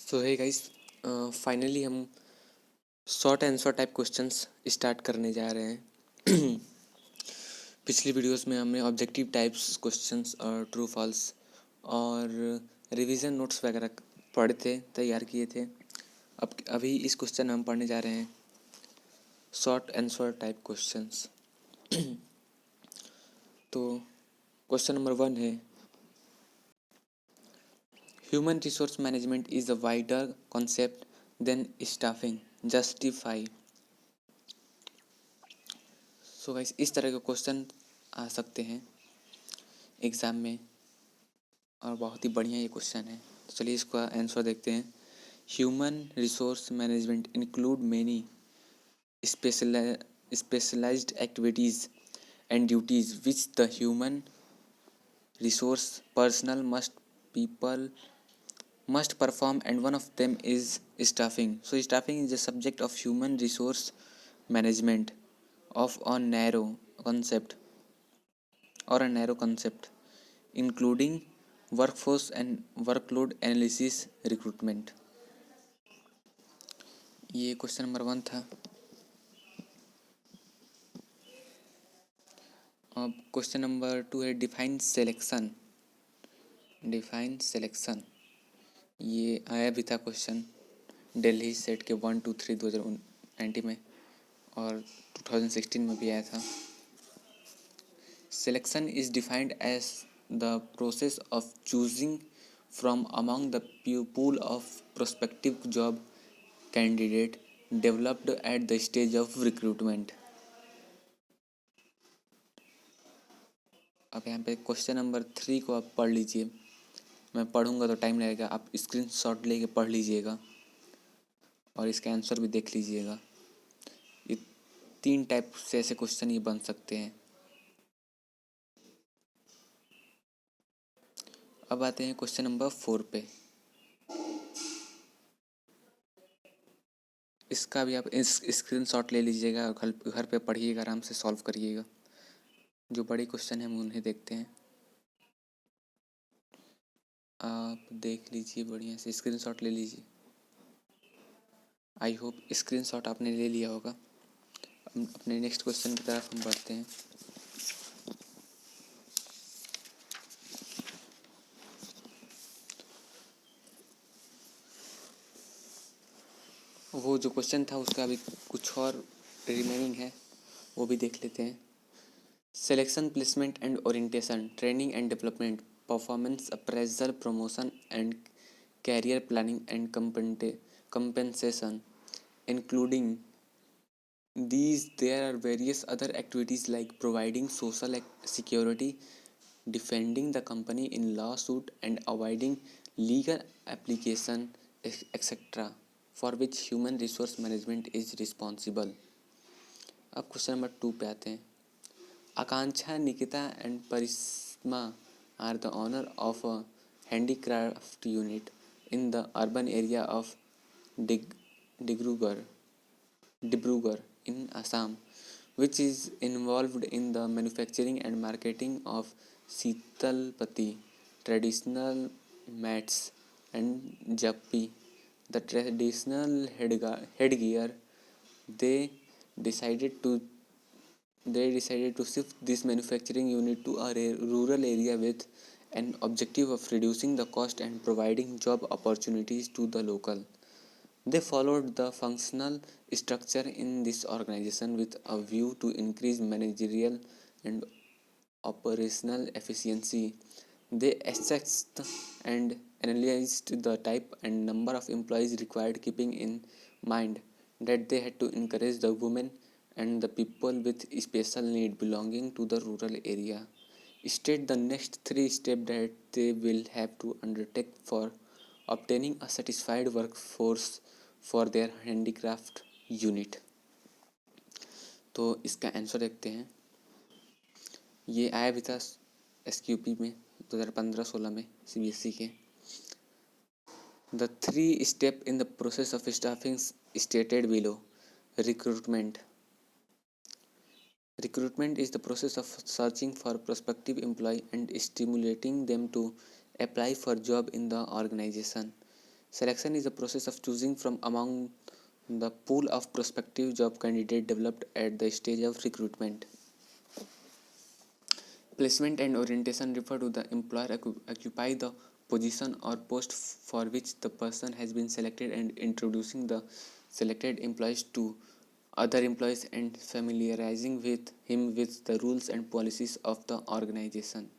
सो है guys, finally हम short answer type questions start करने जा रहे हैं। पिछली वीडियोस में हमने ऑब्जेक्टिव टाइप्स क्वेश्चंस और ट्रू फॉल्स और रिवीजन नोट्स वगैरह पढ़े थे, तैयार किए थे। अब अभी इस क्वेश्चन में हम पढ़ने जा रहे हैं शॉर्ट आंसर टाइप क्वेश्चंस। तो क्वेश्चन नंबर 1 है, human resource management is a wider concept than staffing, justify. So guys, इस तरह के क्वेश्चन आ सकते हैं एग्ज़ाम में और बहुत ही बढ़िया ये क्वेश्चन है। तो चलिए इसका आंसर देखते हैं। Human resource management include many specialised activities and duties which the human resource personnel must perform, and one of them is staffing. So staffing is the subject of human resource management of a narrow concept including workforce and workload analysis recruitment. ये question number 1 था। अब question number 2 है, define selection. ये आया भी था question Delhi set के 1, 2, 3 2019 में और 2016 में भी आया था। Selection is defined as the process of choosing from among the pool of prospective job candidate developed at the stage of recruitment. अब यहाँ पे क्वेश्चन नंबर 3 को आप पढ़ लीजिए। मैं पढ़ूंगा तो टाइम लगेगा, आप स्क्रीनशॉट लेके पढ़ लीजिएगा और इसका आंसर भी देख लीजिएगा। ये 3 टाइप से ऐसे क्वेश्चन ये बन सकते हैं। अब आते हैं क्वेश्चन नंबर 4 पे। इसका भी आप स्क्रीनशॉट ले लीजिएगा और घर पे पढ़िएगा, आराम से सॉल्व करिएगा। जो बड़े क्वेश्चन हैं हम उन्हें देखते हैं। आप देख लीजिए, बढ़िया से स्क्रीनशॉट ले लीजिए। आई होप स्क्रीनशॉट आपने ले लिया होगा। अपने नेक्स्ट क्वेश्चन की तरफ हम बढ़ते हैं। वो जो क्वेश्चन था उसका अभी कुछ और रिमेनिंग है, वो भी देख लेते हैं। Selection, placement and orientation, training and development, performance appraisal, promotion and career planning and compensation. Including these, there are various other activities like providing social security, defending the company in lawsuit, and avoiding legal application, etc., for which human resource management is responsible. अब question number 2 पे आते हैं। Akanksha, Nikita and Parishma are the owner of a handicraft unit in the urban area of Dibrugarh in Assam, which is involved in the manufacturing and marketing of Sitalpati traditional mats and jappi, the traditional headgear. They decided to shift this manufacturing unit to a rural area with an objective of reducing the cost and providing job opportunities to the local. They followed the functional structure in this organization with a view to increase managerial and operational efficiency. They assessed and analyzed the type and number of employees required, keeping in mind that they had to encourage the women and the people with special need belonging to the rural area. State the next 3 steps that they will have to undertake for obtaining a satisfied workforce for their handicraft unit. तो इसका answer देखते हैं। ये आया भी था SQP में 2015-16 में CBSE के। The 3 steps in the process of staffing stated below. Recruitment. Recruitment is the process of searching for prospective employee and stimulating them to apply for job in the organization. Selection is a process of choosing from among the pool of prospective job candidates developed at the stage of recruitment. Placement and orientation refer to the employer occupy the position or post for which the person has been selected and introducing the selected employees to other employees and familiarizing with him with the rules and policies of the organization.